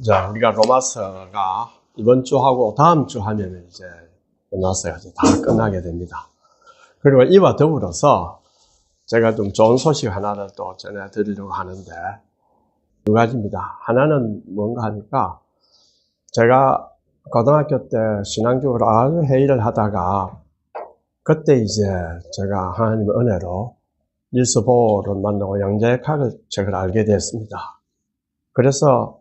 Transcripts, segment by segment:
자, 우리가 로마서가 이번 주하고 다음 주 하면 이제 끝났어요. 이제 다 끝나게 됩니다. 그리고 이와 더불어서 제가 좀 좋은 소식 하나를 또 전해드리려고 하는데 두 가지입니다. 하나는 뭔가 하니까 제가 고등학교 때 신앙적으로 아주 회의를 하다가 그때 이제 제가 하나님의 은혜로 닐스 보어를 만나고 양자역학을 책을 알게 됐습니다. 그래서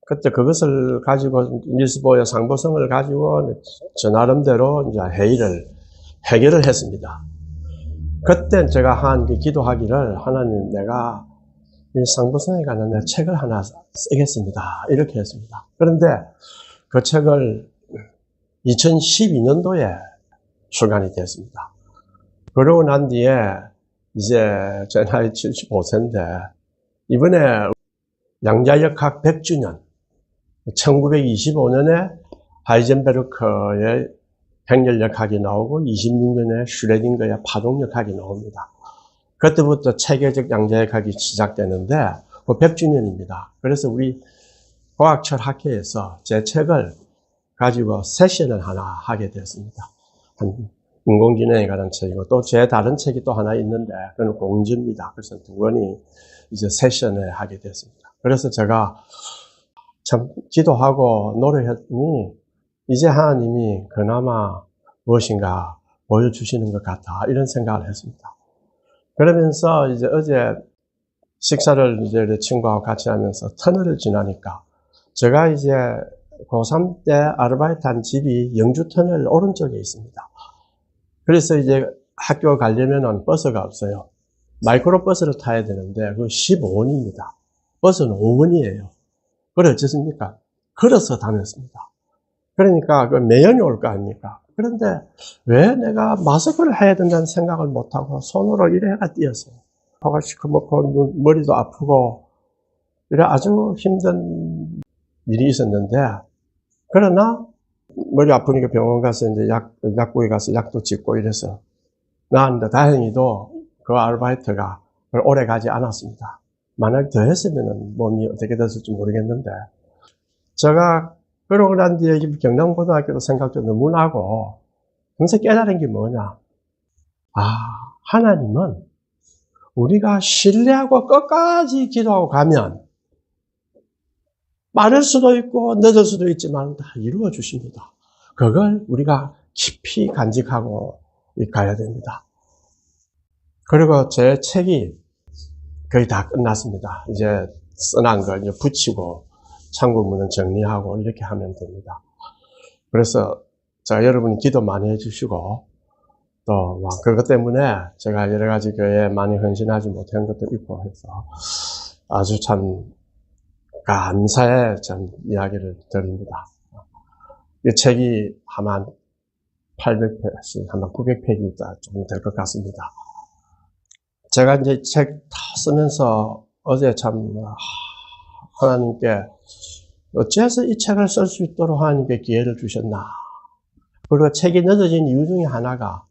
그때 그것을 가지고 닐스 보어의 상보성을 가지고 저 나름대로 이제 회의를 해결을 했습니다. 그때 제가 한 기도하기를 하나님 내가 이 상보성에 관한 내 책을 하나 쓰겠습니다. 이렇게 했습니다. 그런데 그 책을 2012년도에 출간이 됐습니다. 그러고 난 뒤에 이제 제 나이 75세인데 이번에 양자역학 100주년 1925년에 하이젠베르크의 행렬역학이 나오고 26년에 슈레딩거의 파동역학이 나옵니다. 그때부터 체계적 양자역학이 시작되는데 그 100주년입니다. 그래서 우리 과학철학회에서 제 책을 가지고 세션을 하나 하게 됐습니다. 인공지능에 관한 책이고 또 제 다른 책이 또 하나 있는데 그건 공지입니다. 그래서 두 권이 이제 세션을 하게 됐습니다. 그래서 제가 참 기도하고 노력했더니 이제 하나님이 그나마 무엇인가 보여주시는 것 같다 이런 생각을 했습니다. 그러면서 이제 어제 식사를 이제 친구하고 같이 하면서 터널을 지나니까 제가 이제 고3 때 아르바이트한 집이 영주 터널 오른쪽에 있습니다. 그래서 이제 학교 가려면은 버스가 없어요. 마이크로 버스를 타야 되는데 그 15원입니다. 버스는 5원이에요. 그래 어쨌습니까? 걸어서 다녔습니다. 그러니까 그 매연이 올 거 아닙니까? 그런데 왜 내가 마스크를 해야 된다는 생각을 못하고 손으로 이래가 뛰었어요. 코가 시커멓고 머리도 아프고 이래 아주 힘든 일이 있었는데 그러나 머리 아프니까 병원 가서 이제 약국에 가서 약도 짓고 이래서 나았는데 다행히도 그 아르바이트가 오래 가지 않았습니다. 만약 더 했으면 몸이 어떻게 됐을지 모르겠는데 제가 그러고 난 뒤에 경남고등학교도 생각도 너무 나고 그래서 깨달은 게 뭐냐. 하나님은 우리가 신뢰하고 끝까지 기도하고 가면 빠를 수도 있고 늦을 수도 있지만 다 이루어 주십니다. 그걸 우리가 깊이 간직하고 가야 됩니다. 그리고 제 책이 거의 다 끝났습니다. 이제 써난 거 이제 붙이고 참고문은 정리하고 이렇게 하면 됩니다. 그래서 제가 여러분이 기도 많이 해주시고 또 그것 때문에 제가 여러 가지 교회에 많이 헌신하지 못한 것도 있고 해서 아주 참 감사의 참 이야기를 드립니다. 이 책이 아마 800페이지, 아마 900페이지 좀 될 것 같습니다. 제가 이제 책 다 쓰면서 어제 참 하나님께 어째서 이 책을 쓸 수 있도록 하나님께 기회를 주셨나. 그리고 책이 늦어진 이유 중에 하나가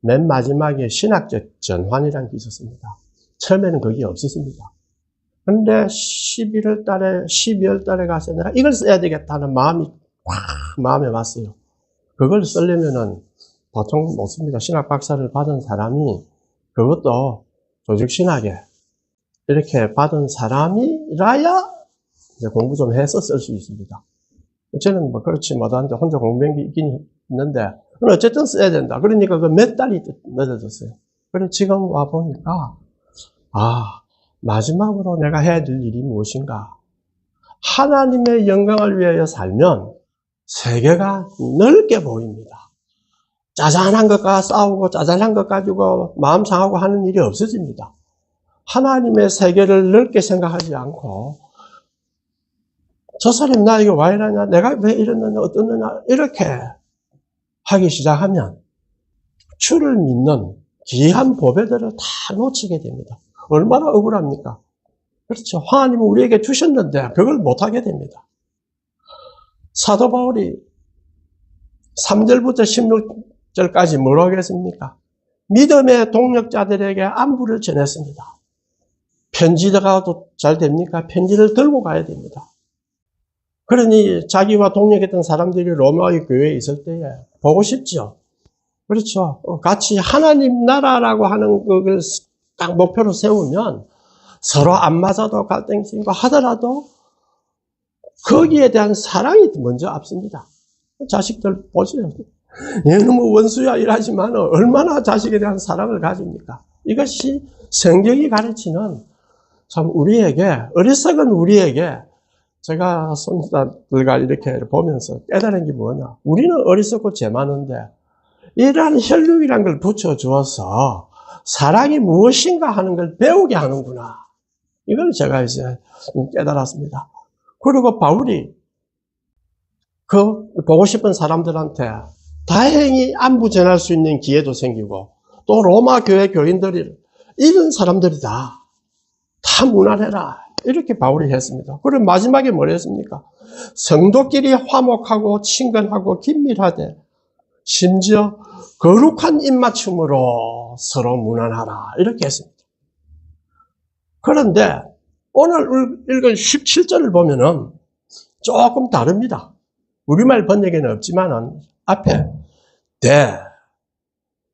맨 마지막에 신학적 전환이라는 게 있었습니다. 처음에는 그게 없었습니다. 근데 12월 달에 가서 내가 이걸 써야 되겠다는 마음이 마음에 왔어요. 그걸 쓰려면은 보통 못 씁니다. 신학 박사를 받은 사람이 그것도 조직신학에 이렇게 받은 사람이라야 이제 공부 좀 해서 쓸 수 있습니다. 저는 뭐 그렇지 못한데 혼자 공부한 게 있긴 있는데 어쨌든 써야 된다. 그러니까 그 몇 달이 늦어졌어요. 그래서 지금 와 보니까 마지막으로 내가 해야 될 일이 무엇인가? 하나님의 영광을 위하여 살면 세계가 넓게 보입니다. 짜잔한 것과 싸우고 짜잔한 것 가지고 마음 상하고 하는 일이 없어집니다. 하나님의 세계를 넓게 생각하지 않고 저 사람이 나에게 왜 이러냐? 내가 왜 이러느냐? 어떠느냐? 이렇게 하기 시작하면 주를 믿는 귀한 보배들을 다 놓치게 됩니다. 얼마나 억울합니까? 그렇죠. 하나님은 우리에게 주셨는데 그걸 못하게 됩니다. 사도 바울이 3절부터 16절까지 뭐라고 했습니까? 믿음의 동력자들에게 안부를 전했습니다. 편지가 잘 됩니까? 편지를 들고 가야 됩니다. 그러니 자기와 동역했던 사람들이 로마의 교회에 있을 때에 보고 싶죠. 그렇죠. 같이 하나님 나라라고 하는 그걸 딱 목표로 세우면 서로 안 맞아도 갈등이 생기고 하더라도 거기에 대한 사랑이 먼저 앞섭니다. 자식들 보세요. 얘는 뭐 원수야 이러지만 얼마나 자식에 대한 사랑을 가집니까? 이것이 성경이 가르치는 참 우리에게, 어리석은 우리에게, 제가 손자들과 이렇게 보면서 깨달은 게 뭐냐. 우리는 어리석고 죄 많은데 이러한 혈육이라는 걸 붙여주어서 사랑이 무엇인가 하는 걸 배우게 하는구나. 이걸 제가 이제 깨달았습니다. 그리고 바울이 그 보고 싶은 사람들한테 다행히 안부 전할 수 있는 기회도 생기고 또 로마 교회 교인들이 이런 사람들이다. 다 무난해라. 이렇게 바울이 했습니다. 그리고 마지막에 뭐라 했습니까? 성도끼리 화목하고 친근하고 긴밀하되 심지어 거룩한 입맞춤으로 서로 무난하라. 이렇게 했습니다. 그런데 오늘 읽은 17절을 보면은 조금 다릅니다. 우리말 번역에는 없지만은 앞에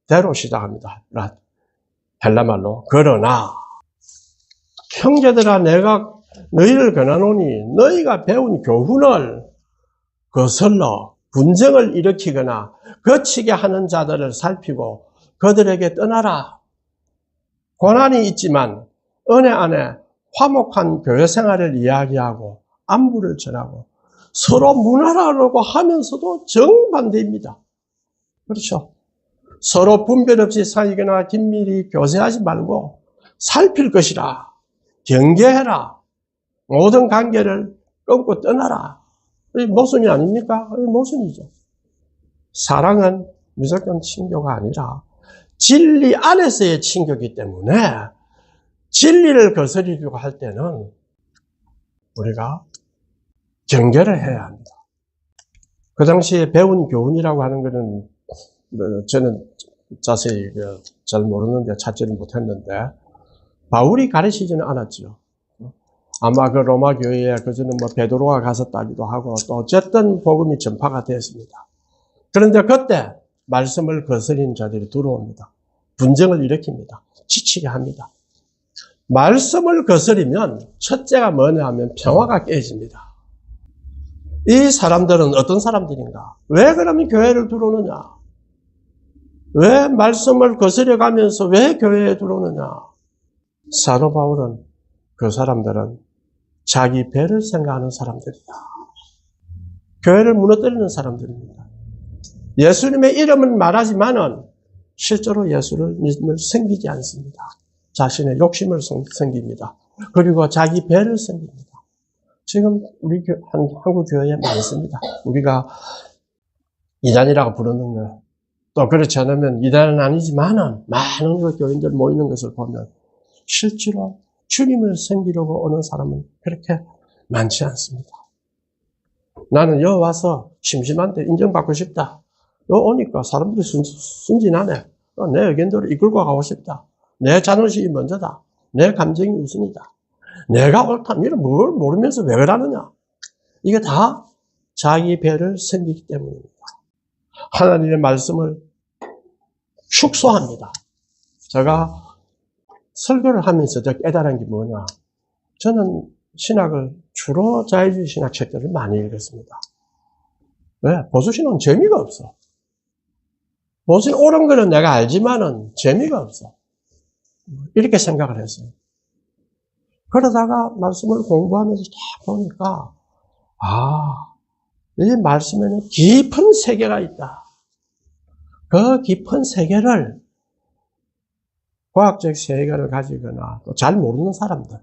대로 시작합니다. 헬라말로 그러나 형제들아 내가 너희를 권하노니 너희가 배운 교훈을 거슬러 분쟁을 일으키거나 거치게 하는 자들을 살피고 그들에게 떠나라. 고난이 있지만 은혜 안에 화목한 교회 생활을 이야기하고 안부를 전하고 서로 무난하라고 하면서도 정반대입니다. 그렇죠? 서로 분별 없이 사귀거나 긴밀히 교제하지 말고 살필 것이라. 경계해라. 모든 관계를 끊고 떠나라. 이 모순이 아닙니까? 이 모순이죠. 사랑은 무조건 친교가 아니라 진리 안에서의 친교이기 때문에 진리를 거스르려고 할 때는 우리가 경계를 해야 합니다. 그 당시에 배운 교훈이라고 하는 것은 저는 자세히 잘 모르는데 찾지를 못했는데 바울이 가르치지는 않았죠. 아마 그 로마 교회에 그저는 뭐 베드로가 갔었다기도 하고 또 어쨌든 복음이 전파가 됐습니다. 그런데 그때 말씀을 거스린 자들이 들어옵니다. 분쟁을 일으킵니다. 지치게 합니다. 말씀을 거스리면 첫째가 뭐냐 하면 평화가 깨집니다. 이 사람들은 어떤 사람들인가? 왜 그러면 교회를 들어오느냐? 왜 말씀을 거스려가면서 왜 교회에 들어오느냐? 사도 바울은 그 사람들은 자기 배를 생각하는 사람들이다. 교회를 무너뜨리는 사람들입니다. 예수님의 이름은 말하지만은 실제로 예수를 믿음을 섬기지 않습니다. 자신의 욕심을 섬깁니다. 그리고 자기 배를 섬깁니다. 지금 우리 한국 교회에 많습니다. 우리가 이단이라고 부르는 거. 또 그렇지 않으면 이단은 아니지만은 많은 그 교인들 모이는 것을 보면 실제로 주님을 섬기려고 오는 사람은 그렇게 많지 않습니다. 나는 여기 와서 심심한데 인정받고 싶다. 여기 오니까 사람들이 순진하네. 내 의견대로 이끌고 가고 싶다. 내 자존심이 먼저다. 내 감정이 우선이다. 내가 옳다. 이런 뭘 모르면서 왜 그러느냐. 이게 다 자기 배를 섬기기 때문입니다. 하나님의 말씀을 축소합니다. 제가 설교를 하면서 깨달은 게 뭐냐. 저는 신학을 주로 자유주의 신학 책들을 많이 읽었습니다. 왜? 보수신학은 재미가 없어. 보수신 옳은 거는 내가 알지만은 재미가 없어. 이렇게 생각을 했어요. 그러다가 말씀을 공부하면서 딱 보니까 이 말씀에는 깊은 세계가 있다. 그 깊은 세계를 과학적 세계를 가지거나 또 잘 모르는 사람들은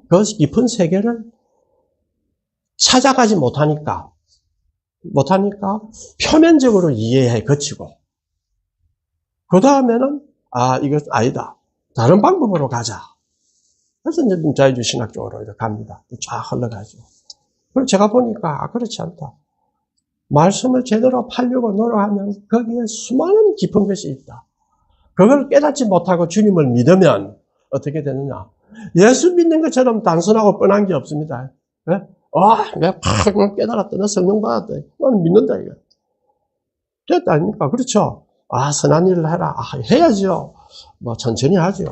그 깊은 세계를 찾아가지 못하니까 표면적으로 이해해 거치고 그 다음에는 이거 아니다. 다른 방법으로 가자. 그래서 이제 자유주의 신학 쪽으로 이렇게 갑니다. 쫙 흘러가죠. 그리고 제가 보니까 그렇지 않다. 말씀을 제대로 팔려고 노력하면 거기에 수많은 깊은 것이 있다. 그걸 깨닫지 못하고 주님을 믿으면 어떻게 되느냐. 예수 믿는 것처럼 단순하고 뻔한 게 없습니다. 네? 내가 팍 깨달았다. 나 성령 받았다. 나는 믿는다, 이거. 됐다, 아닙니까? 그렇죠? 선한 일을 해라. 해야죠. 뭐, 천천히 하죠.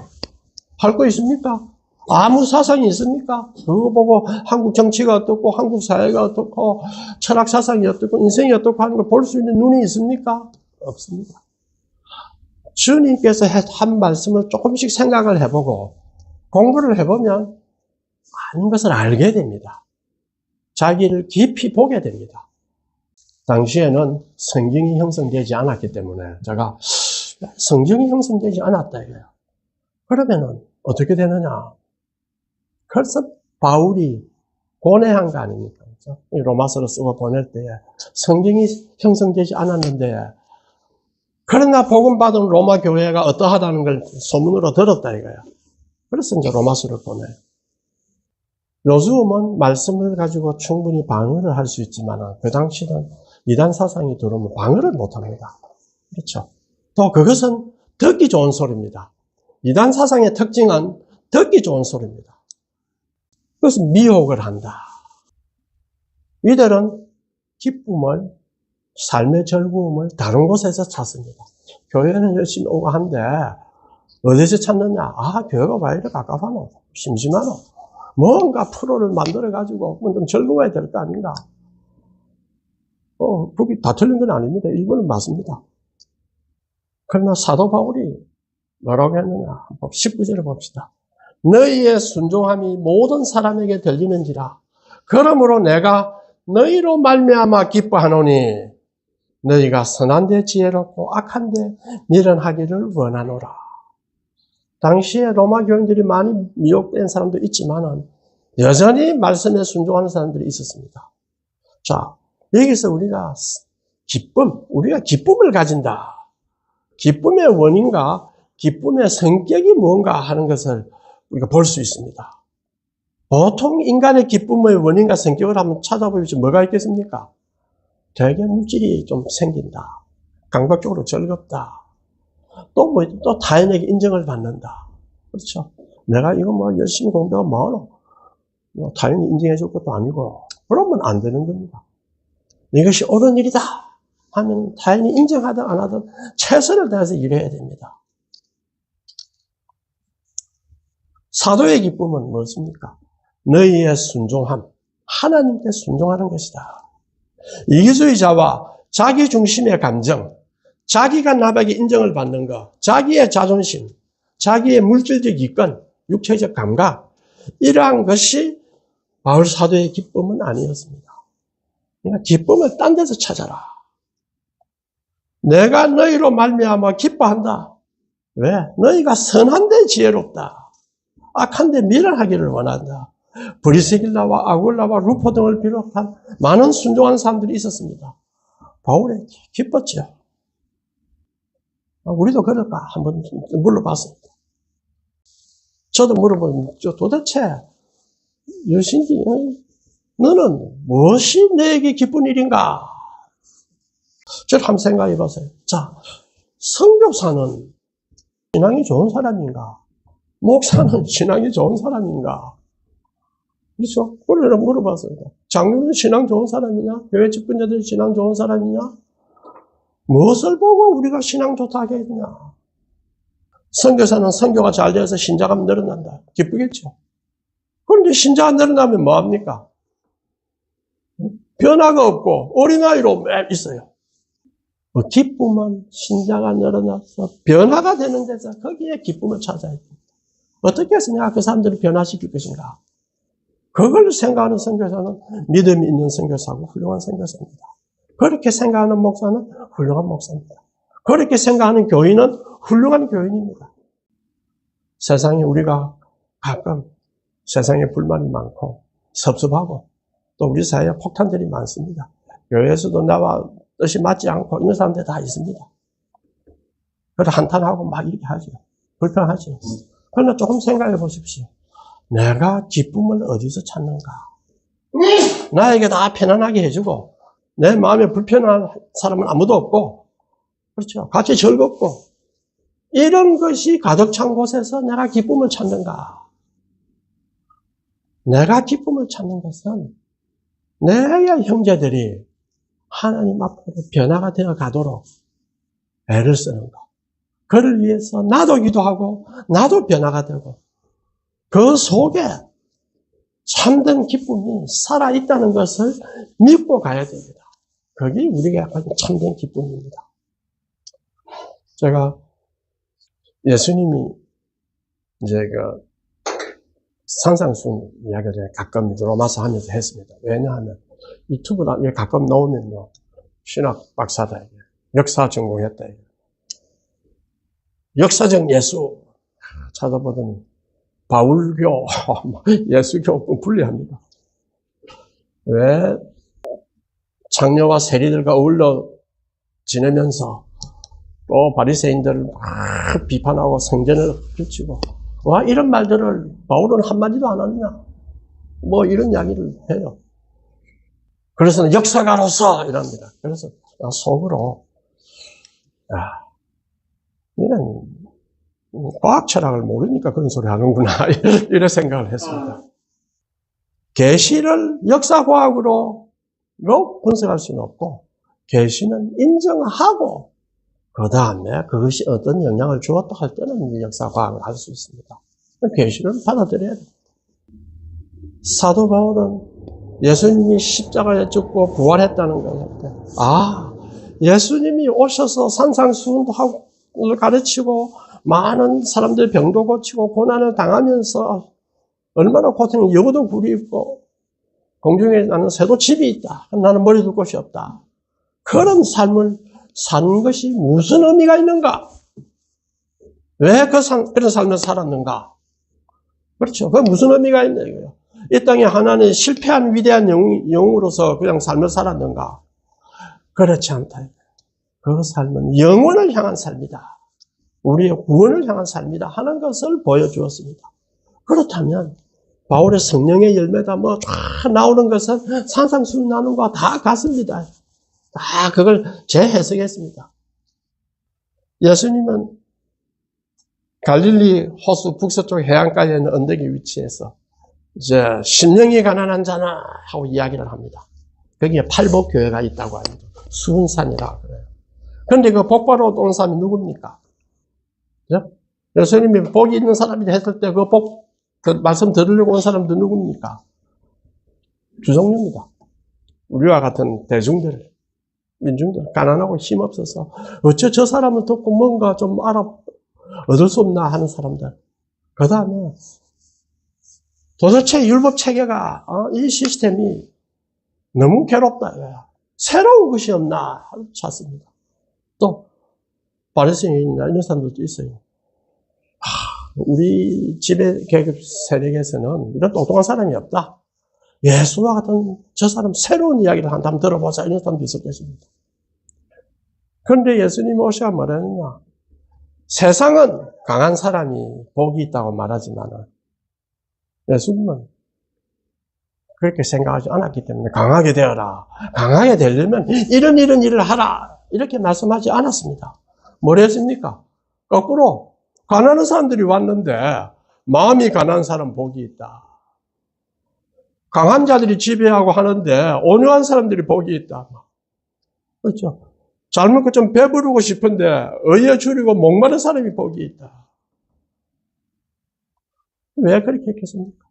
할 거 있습니까? 아무 사상이 있습니까? 그거 보고 한국 정치가 어떻고, 한국 사회가 어떻고, 철학 사상이 어떻고, 인생이 어떻고 하는 걸 볼 수 있는 눈이 있습니까? 없습니다. 주님께서 한 말씀을 조금씩 생각을 해보고, 공부를 해보면, 많은 것을 알게 됩니다. 자기를 깊이 보게 됩니다. 당시에는 성경이 형성되지 않았기 때문에 제가 성경이 형성되지 않았다 이거예요. 그러면은 어떻게 되느냐? 그래서 바울이 고뇌한 거 아닙니까? 그렇죠? 로마서를 쓰고 보낼 때에 성경이 형성되지 않았는데 그러나 복음 받은 로마 교회가 어떠하다는 걸 소문으로 들었다 이거예요. 그래서 이제 로마서를 보내요. 요즘은 말씀을 가지고 충분히 방어를 할 수 있지만 그 당시는 이단 사상이 들어오면 방어를 못합니다. 그렇죠? 또 그것은 듣기 좋은 소리입니다. 이단 사상의 특징은 듣기 좋은 소리입니다. 그래서 미혹을 한다. 이들은 기쁨을, 삶의 즐거움을 다른 곳에서 찾습니다. 교회는 열심히 오고 한데 어디서 찾느냐? 교회가 왜 이렇게 가깝하노? 심심하노? 뭔가 프로를 만들어가지고 좀 즐거워야 될 거 아닌가? 그게 다 틀린 건 아닙니다. 일본은 맞습니다. 그러나 사도 바울이 뭐라고 했느냐? 19절을 봅시다. 너희의 순종함이 모든 사람에게 들리는지라. 그러므로 내가 너희로 말미암아 기뻐하노니 너희가 선한 데 지혜롭고 악한 데 미련하기를 원하노라. 당시에 로마 교인들이 많이 미혹된 사람도 있지만은 여전히 말씀에 순종하는 사람들이 있었습니다. 자, 여기서 우리가 기쁨을 가진다. 기쁨의 원인과 기쁨의 성격이 뭔가 하는 것을 우리가 볼 수 있습니다. 보통 인간의 기쁨의 원인과 성격을 한번 찾아보면 뭐가 있겠습니까? 되게 물질이 좀 생긴다. 감각적으로 즐겁다. 또 타인에게 인정을 받는다. 그렇죠? 내가 이거 열심히 공부하면 뭐하노? 타인이 인정해 줄 것도 아니고, 그러면 안 되는 겁니다. 이것이 옳은 일이다 하면 타인이 인정하든 안 하든 최선을 다해서 일해야 됩니다. 사도의 기쁨은 무엇입니까? 너희의 순종함, 하나님께 순종하는 것이다. 이기주의자와 자기 중심의 감정, 자기가 남에게 인정을 받는 것, 자기의 자존심, 자기의 물질적 이권, 육체적 감각, 이러한 것이 바울 사도의 기쁨은 아니었습니다. 그러니까 기쁨을 딴 데서 찾아라. 내가 너희로 말미암아 기뻐한다. 왜? 너희가 선한데 지혜롭다. 악한데 미련하기를 원한다. 브리스길라와 아굴라와 루포 등을 비롯한 많은 순종하는 사람들이 있었습니다. 바울이 기뻤죠. 우리도 그럴까? 한번 물어봤습니다. 저도 물어보면 도대체 여신이 너는 무엇이 내게 기쁜 일인가? 저를 한번 생각해 보세요. 자, 선교사는 신앙이 좋은 사람인가? 목사는 신앙이 좋은 사람인가? 그렇죠? 그걸 물어봤습니다. 장로는 신앙 좋은 사람이냐? 교회 집권자들이 신앙 좋은 사람이냐? 무엇을 보고 우리가 신앙 좋다 하겠느냐? 선교사는 선교가 잘 되어서 신자가 늘어난다. 기쁘겠죠? 그런데 신자가 늘어나면 뭐합니까? 변화가 없고 어린아이로 매 있어요. 기쁨은 신자가 늘어나서 변화가 되는 데서 거기에 기쁨을 찾아야 됩니다. 어떻게 해서 내가 그 사람들을 변화시킬 것인가? 그걸 생각하는 선교사는 믿음이 있는 선교사고 훌륭한 선교사입니다. 그렇게 생각하는 목사는 훌륭한 목사입니다. 그렇게 생각하는 교인은 훌륭한 교인입니다. 세상에 우리가 가끔 세상에 불만이 많고 섭섭하고 또 우리 사회에 폭탄들이 많습니다. 교회에서도 나와 뜻이 맞지 않고 있는 사람들 다 있습니다. 그래서 한탄하고 막 이렇게 하죠. 불평하죠. 그러나 조금 생각해 보십시오. 내가 기쁨을 어디서 찾는가? 나에게 다 편안하게 해주고 내 마음에 불편한 사람은 아무도 없고 그렇죠. 같이 즐겁고 이런 것이 가득 찬 곳에서 내가 기쁨을 찾는가? 내가 기쁨을 찾는 것은 내야 형제들이 하나님 앞으로 변화가 되어 가도록 애를 쓰는 것. 그를 위해서 나도 기도하고 나도 변화가 되고 그 속에 참된 기쁨이 살아있다는 것을 믿고 가야 됩니다. 그게 우리가 약간 참된 기쁨입니다. 제가 예수님이 이제 산상수훈 이야기를 가끔 로마서 하면서 했습니다. 왜냐하면 유튜브나 가끔 나오면요. 신학 박사다. 역사 전공했다. 역사적 예수 찾아보더니 바울교, 예수교 분리합니다. 왜 장녀와 세리들과 어울려 지내면서 또 바리새인들을 막 비판하고 성전을 비치고 와 이런 말들을 바울은 한마디도 안 하느냐 뭐 이런 이야기를 해요. 그래서 역사가로서 이랍니다. 그래서 속으로 이런 과학 철학을 모르니까 그런 소리 하는구나 이런 생각을 했습니다. 계시를 역사과학으로 분석할 수는 없고 계시는 인정하고 그 다음에 그것이 어떤 영향을 주었다 할 때는 역사과학을 할 수 있습니다. 계시를 받아들여야 됩니다. 사도 바울은 예수님이 십자가에 죽고 부활했다는 것을 예수님이 오셔서 산상수훈도 하고 가르치고 많은 사람들 병도 고치고 고난을 당하면서 얼마나 고생을 여고도 굴이 입고 공중에 나는 새도 집이 있다. 나는 머리 둘 곳이 없다. 그런 삶을 산 것이 무슨 의미가 있는가? 왜 그런 삶을 살았는가? 그렇죠. 그게 무슨 의미가 있냐 이거예요. 이 땅에 하나는 실패한 위대한 영으로서 그냥 삶을 살았는가? 그렇지 않다. 그 삶은 영원을 향한 삶이다. 우리의 구원을 향한 삶이다 하는 것을 보여주었습니다. 그렇다면 바울의 성령의 열매다 다 나오는 것은 산상수훈 나누는 것과 다 같습니다. 다 그걸 재해석했습니다. 예수님은 갈릴리 호수 북서쪽 해안가에 있는 언덕에 위치해서 이제 심령이 가난한 자나 하고 이야기를 합니다. 거기에 팔복교회가 있다고 합니다. 수훈산이라고 그래요. 그런데 그 복바로 온 사람이 누굽니까? 예수님이 복이 있는 사람이 했을 때 그 말씀 들으려고 온 사람도 누굽니까? 주종류입니다. 우리와 같은 대중들, 민중들, 가난하고 힘없어서 어째 저 사람을 듣고 뭔가 좀 얻을 수 없나 하는 사람들. 그 다음에 도대체 율법 체계가 이 시스템이 너무 괴롭다. 새로운 것이 없나 찾습니다. 또 바리새인이나 이런 사람들도 있어요. 우리 지배 계급 세력에서는 이런 똑똑한 사람이 없다. 예수와 같은 저 사람 새로운 이야기를 한번 들어보자 이런 사람도 있을 것입니다. 그런데 예수님이 오셔야 뭐라느냐. 세상은 강한 사람이 복이 있다고 말하지만 예수님은 그렇게 생각하지 않았기 때문에 강하게 되어라. 강하게 되려면 이런 일을 하라. 이렇게 말씀하지 않았습니다. 뭘 했습니까? 거꾸로 가난한 사람들이 왔는데 마음이 가난한 사람 복이 있다. 강한 자들이 지배하고 하는데 온유한 사람들이 복이 있다. 그렇죠? 잘 먹고 좀 배부르고 싶은데 의에 줄이고 목마른 사람이 복이 있다. 왜 그렇게 했겠습니까?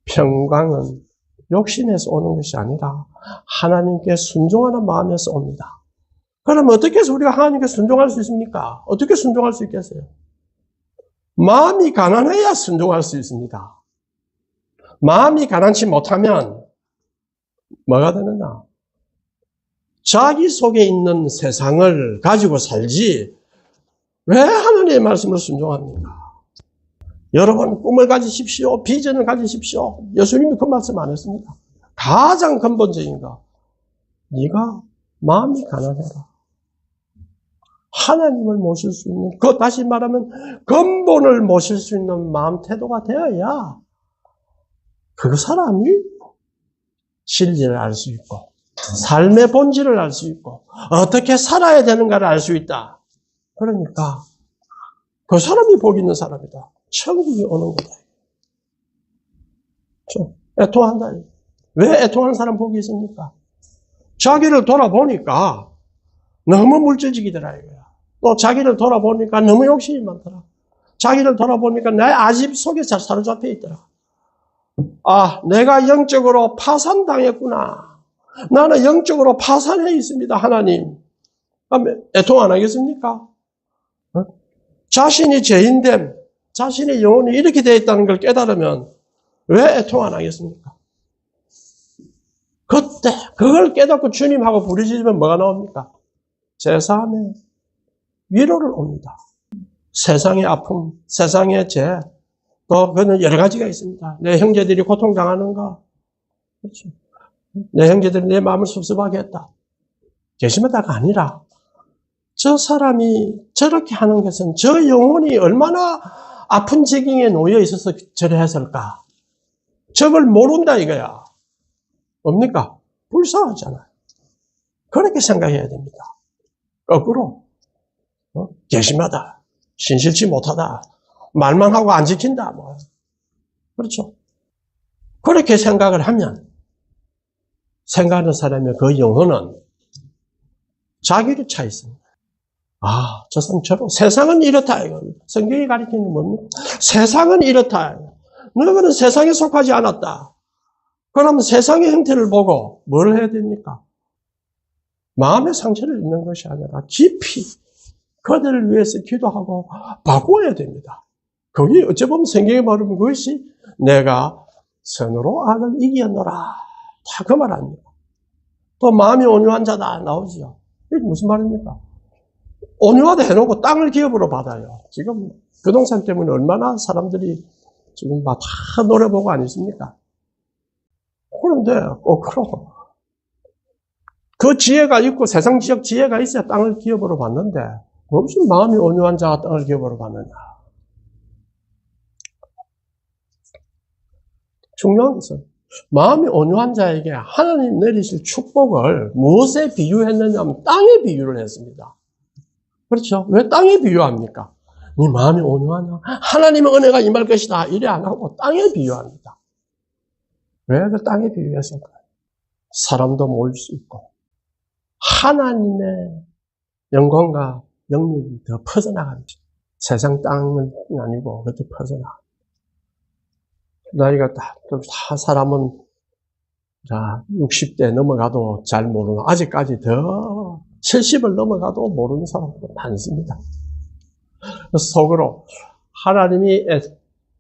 평강은 욕심에서 오는 것이 아니라 하나님께 순종하는 마음에서 옵니다. 그럼 어떻게 해서 우리가 하나님께 순종할 수 있습니까? 어떻게 순종할 수 있겠어요? 마음이 가난해야 순종할 수 있습니다. 마음이 가난치 못하면 뭐가 되느냐? 자기 속에 있는 세상을 가지고 살지 왜 하나님의 말씀을 순종합니까? 여러분 꿈을 가지십시오. 비전을 가지십시오. 예수님이 그 말씀 안 했습니까? 가장 근본적인 거. 네가 마음이 가난해라. 하나님을 모실 수 있는, 다시 말하면 근본을 모실 수 있는 마음 태도가 되어야 그 사람이 진리를 알 수 있고 삶의 본질을 알 수 있고 어떻게 살아야 되는가를 알 수 있다. 그러니까 그 사람이 복 있는 사람이다. 천국이 오는 거다. 애통한다. 왜 애통하는 사람 복이 있습니까? 자기를 돌아보니까 너무 물질적이더라 이거야. 또 자기를 돌아보니까 너무 욕심이 많더라. 자기를 돌아보니까 내 아집 속에 잘 사로잡혀 있더라. 아, 내가 영적으로 파산당했구나. 나는 영적으로 파산해 있습니다, 하나님. 애통 안 하겠습니까? 자신이 죄인됨, 자신의 영혼이 이렇게 되어 있다는 걸 깨달으면 왜 애통 안 하겠습니까? 그때 그걸 깨닫고 주님하고 부르짖으면 뭐가 나옵니까? 제사함에 위로를 옵니다. 세상의 아픔, 세상의 죄, 또 그는 여러 가지가 있습니다. 내 형제들이 고통당하는 거, 그렇죠. 내 형제들이 내 마음을 섭섭하게 했다. 게시마다가 아니라 저 사람이 저렇게 하는 것은 저 영혼이 얼마나 아픈 지경에 놓여 있어서 저래 했을까? 저걸 모른다 이거야. 뭡니까? 불쌍하잖아요. 그렇게 생각해야 됩니다. 거꾸로 괘씸하다, 신실치 못하다, 말만 하고 안 지킨다, 뭐 그렇죠. 그렇게 생각을 하면 생각하는 사람의 그 영혼은 자기를 차 있습니다. 아, 저 사람 저런 세상은 이렇다 이겁니다. 성경이 가르치는 게 뭡니까? 세상은 이렇다. 너희는 세상에 속하지 않았다. 그럼 세상의 형태를 보고 뭘 해야 됩니까? 마음의 상처를 입는 것이 아니라 깊이 그들을 위해서 기도하고 바꿔야 됩니다. 거기 어찌 보면 성경에 말하면 그것이 내가 선으로 악을 이기었노라. 다 그 말 아닙니까? 또 마음이 온유한 자다 나오지요. 이게 무슨 말입니까? 온유하다 해놓고 땅을 기업으로 받아요. 지금 부동산 때문에 얼마나 사람들이 지금 막 다 노려보고 아니십니까? 그런데 거꾸로 그 지혜가 있고 세상 지역 지혜가 있어야 땅을 기업으로 받는데 무슨 마음이 온유한 자가 땅을 기업으로 받느냐. 중요한 것은 마음이 온유한 자에게 하나님 내리실 축복을 무엇에 비유했느냐 하면 땅에 비유를 했습니다. 그렇죠? 왜 땅에 비유합니까? 네 마음이 온유하냐? 하나님의 은혜가 임할 것이다. 이래 안 하고 땅에 비유합니다. 왜 그 땅에 비유했을까요? 사람도 모일 수 있고 하나님의 영광과 영역이 더 퍼져나갑니다. 세상 땅은 아니고 그렇게 퍼져나갑니다. 나이가 다 사람은 60대 넘어가도 잘 모르는, 아직까지 더 70을 넘어가도 모르는 사람도 많습니다. 속으로 하나님이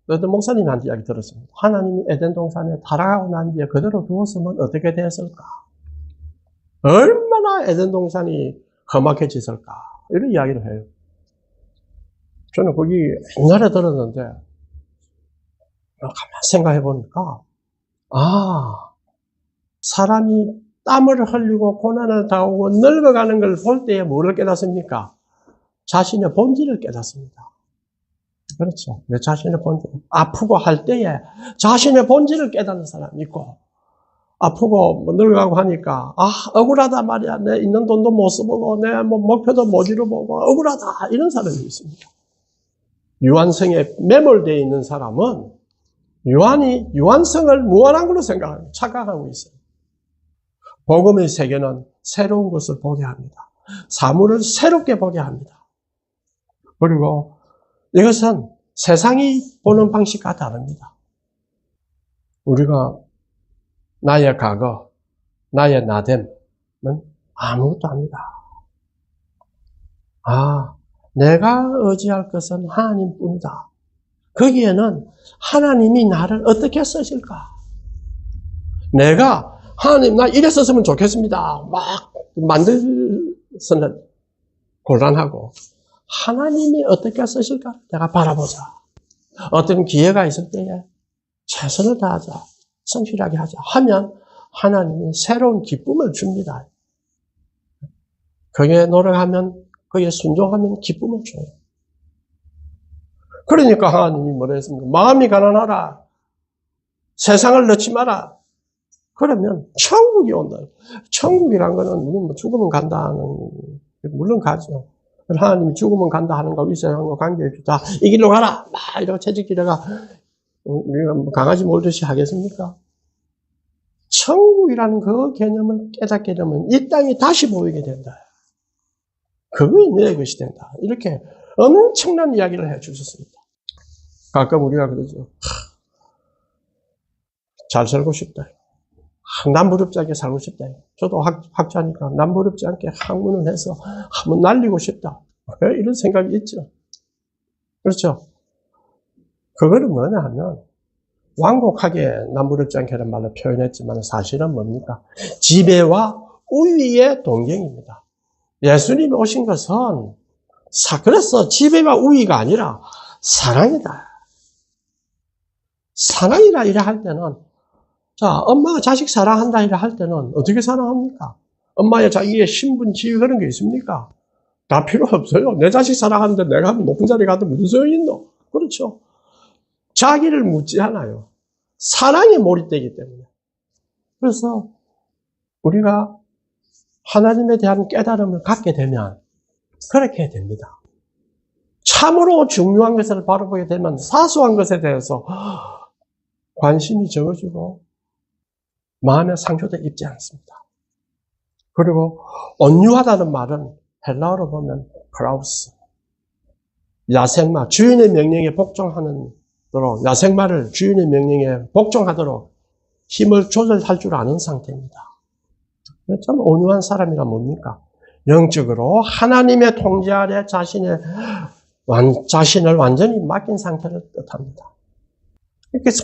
어떤 목사님한테 이야기 들었습니다. 하나님이 에덴 동산에 타락하고 난 뒤에 그대로 두었으면 어떻게 되었을까? 얼마나 에덴 동산이 험악해졌을까? 이런 이야기를 해요. 저는 거기 옛날에 들었는데 가만히 생각해 보니까 사람이 땀을 흘리고 고난을 당하고 늙어가는 걸 볼 때에 뭐를 깨닫습니까? 자신의 본질을 깨닫습니다. 그렇죠. 내 자신의 본질. 아프고 할 때에 자신의 본질을 깨닫는 사람이 있고, 아프고 늙어가고 하니까 억울하다 말이야. 내 있는 돈도 못 써보고 내 목표도 못 이루보고 억울하다. 이런 사람이 있습니다. 유한성에 매몰되어 있는 사람은 유한성을 무한한 걸로 생각합니다. 착각하고 있어요. 복음의 세계는 새로운 것을 보게 합니다. 사물을 새롭게 보게 합니다. 그리고 이것은 세상이 보는 방식과 다릅니다. 우리가 나의 과거, 나의 나됨은 아무것도 아니다. 내가 의지할 것은 하나님뿐이다. 거기에는 하나님이 나를 어떻게 쓰실까? 내가 하나님 나 이래 썼으면 좋겠습니다. 막 만들서는 곤란하고 하나님이 어떻게 쓰실까? 내가 바라보자. 어떤 기회가 있을 때에 최선을 다하자. 성실하게 하자. 하면 하나님이 새로운 기쁨을 줍니다. 거기에 노력하면 거기에 순종하면 기쁨을 줘요. 그러니까 하나님이 뭐라 했습니까? 마음이 가난하라. 세상을 넣지 마라. 그러면 천국이 온다. 천국이란 거는 우리는 죽으면 간다는, 물론 가죠. 하나님이 죽으면 간다 하는 거, 이 세상과 관계없이 다 이 길로 가라. 막 이러고 채찍질해가 우리가 강아지 몰듯이 하겠습니까? 천국이라는 그 개념을 깨닫게 되면 이 땅이 다시 보이게 된다. 그것이 내 것이 된다. 이렇게 엄청난 이야기를 해 주셨습니다. 가끔 우리가 그러죠. 잘 살고 싶다. 남부럽지 않게 살고 싶다. 저도 학자니까 남부럽지 않게 학문을 해서 한번 날리고 싶다. 이런 생각이 있죠. 그렇죠? 그거는 뭐냐 하면 완곡하게 남부럽지 않게라는 말로 표현했지만 사실은 뭡니까? 지배와 우위의 동경입니다. 예수님이 오신 것은 그래서 지배와 우위가 아니라 사랑이다. 사랑이라 이래 할 때는 자, 엄마가 자식 사랑한다 이래 할 때는 어떻게 사랑합니까? 엄마의 자기의 신분, 지위 그런 게 있습니까? 다 필요 없어요. 내 자식 사랑하는데 내가 높은 자리 가도 무슨 소용이 있노? 그렇죠. 자기를 묻지 않아요. 사랑에 몰입되기 때문에. 그래서 우리가 하나님에 대한 깨달음을 갖게 되면 그렇게 됩니다. 참으로 중요한 것을 바라보게 되면 사소한 것에 대해서 관심이 적어지고 마음의 상처도 입지 않습니다. 그리고 온유하다는 말은 헬라어로 보면 크라우스, 야생마, 주인의 명령에 복종하도록, 야생마를 주인의 명령에 복종하도록 힘을 조절할 줄 아는 상태입니다. 참 온유한 사람이란 뭡니까? 영적으로 하나님의 통제 아래 자신을 완전히 맡긴 상태를 뜻합니다.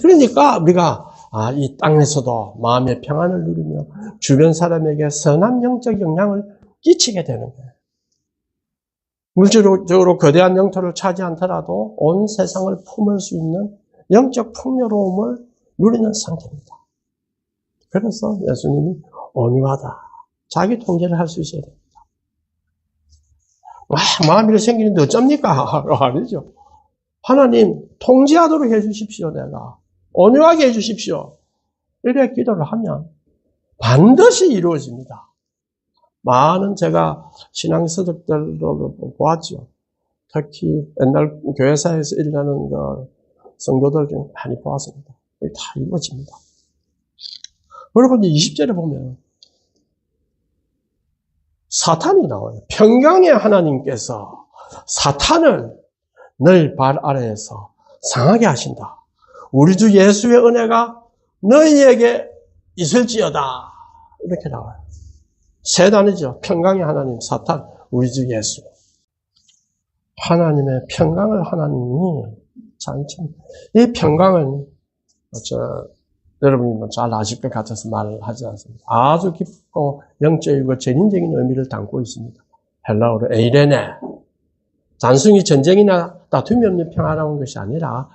그러니까 우리가 이 땅에서도 마음의 평안을 누리며 주변 사람에게 선한 영적 영향을 끼치게 되는 거예요. 물질적으로 거대한 영토를 차지 않더라도 온 세상을 품을 수 있는 영적 풍요로움을 누리는 상태입니다. 그래서 예수님이 온유하다. 자기 통제를 할 수 있어야 됩니다. 마음이 생기는데 어쩝니까? 아니죠. 하나님 통제하도록 해주십시오. 내가 온유하게 해주십시오. 이렇게 기도를 하면 반드시 이루어집니다. 많은 제가 신앙서적들로 보았죠. 특히 옛날 교회사에서 일하는 성도들 중 많이 보았습니다. 다 이루어집니다. 그리고 이제 20절에 보면 사탄이 나와요. 평강의 하나님께서 사탄을 너희 발 아래에서 상하게 하신다. 우리 주 예수의 은혜가 너희에게 있을지어다. 이렇게 나와요. 세 단이죠. 평강의 하나님, 사탄, 우리 주 예수. 하나님의 평강을 하나님이 참, 이 평강은 여러분이 잘 아실 것 같아서 말을 하지 않습니다. 아주 깊고 영적이고 전인적인 의미를 담고 있습니다. 헬라어로 에이레네. 단순히 전쟁이나 다툼이 없는 평화로운 것이 아니라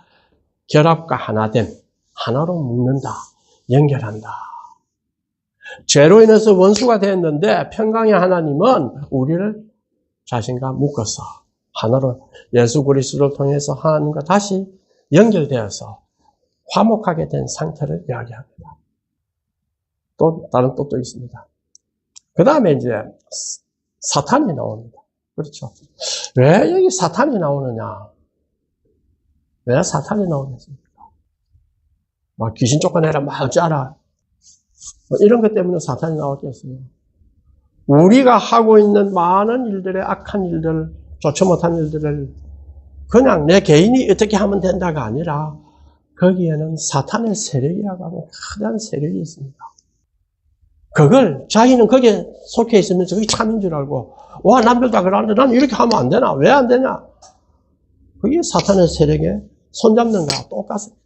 결합과 하나됨, 하나로 묶는다, 연결한다. 죄로 인해서 원수가 되었는데 평강의 하나님은 우리를 자신과 묶어서 하나로 예수 그리스도를 통해서 하나님과 다시 연결되어서 화목하게 된 상태를 이야기합니다. 또 다른 뜻도 있습니다. 그 다음에 이제 사탄이 나옵니다. 그렇죠. 왜 여기 사탄이 나오느냐? 왜 사탄이 나오겠습니까? 막 귀신 쫓아내라, 막 어쩌라. 이런 것 때문에 사탄이 나왔겠어요. 우리가 하고 있는 많은 일들의 악한 일들, 좋지 못한 일들을 그냥 내 개인이 어떻게 하면 된다가 아니라 거기에는 사탄의 세력이라고 하는 커다란 세력이 있습니다. 그걸 자기는 거기에 속해 있으면서 그게 참인 줄 알고 와 남들 다 그러는데 나는 이렇게 하면 안 되나? 왜 안 되냐? 그게 사탄의 세력에 손잡는 거와 똑같습니다.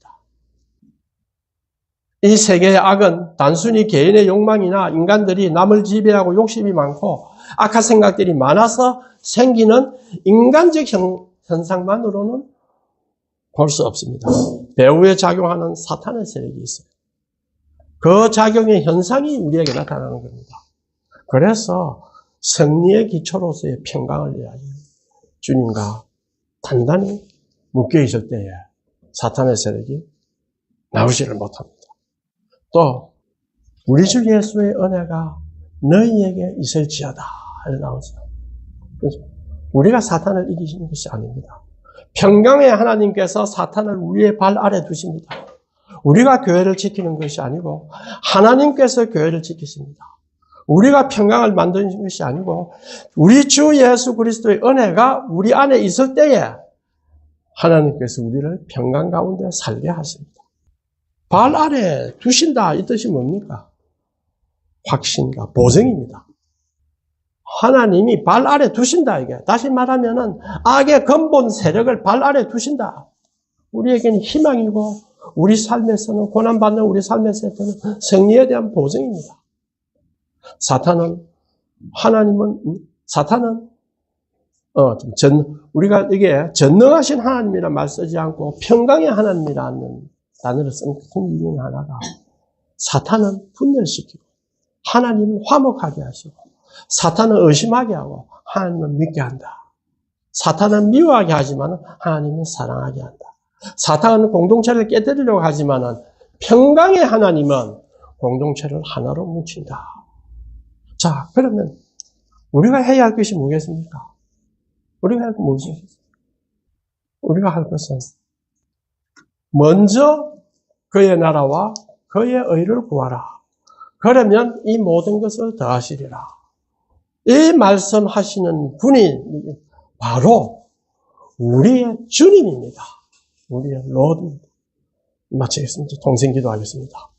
이 세계의 악은 단순히 개인의 욕망이나 인간들이 남을 지배하고 욕심이 많고 악한 생각들이 많아서 생기는 인간적 현상만으로는 볼 수 없습니다. 배후에 작용하는 사탄의 세력이 있어요. 그 작용의 현상이 우리에게 나타나는 겁니다. 그래서 승리의 기초로서의 평강을 이야기해요. 주님과 단단히 묶여 있을 때에 사탄의 세력이 나오지를 못합니다. 또 우리 주 예수의 은혜가 너희에게 있을지어다 나오죠. 그래서 우리가 사탄을 이기시는 것이 아닙니다. 평강의 하나님께서 사탄을 우리의 발 아래 두십니다. 우리가 교회를 지키는 것이 아니고 하나님께서 교회를 지키십니다. 우리가 평강을 만드는 것이 아니고 우리 주 예수 그리스도의 은혜가 우리 안에 있을 때에 하나님께서 우리를 평강 가운데 살게 하십니다. 발 아래 두신다 이 뜻이 뭡니까? 확신과 보증입니다. 하나님이 발 아래 두신다 이게. 다시 말하면은 악의 근본 세력을 발 아래 두신다. 우리에게는 희망이고 우리 삶에서는 고난받는 우리 삶에서는 승리에 대한 보증입니다. 사탄은 우리가 이게 전능하신 하나님이란 말 쓰지 않고 평강의 하나님이라는 단어를 쓴 큰 이유 하나가 사탄은 분열시키고 하나님은 화목하게 하시고 사탄은 의심하게 하고 하나님은 믿게 한다. 사탄은 미워하게 하지만 하나님은 사랑하게 한다. 사탄은 공동체를 깨뜨리려고 하지만 평강의 하나님은 공동체를 하나로 뭉친다. 자, 그러면 우리가 해야 할 것이 뭐겠습니까? 우리가 할 것은 무엇이겠습니까? 우리가 할 것은 먼저 그의 나라와 그의 의를 구하라. 그러면 이 모든 것을 더하시리라. 이 말씀하시는 분이 바로 우리의 주님입니다. 우리의 로드입니다. 마치겠습니다. 통성기도 하겠습니다.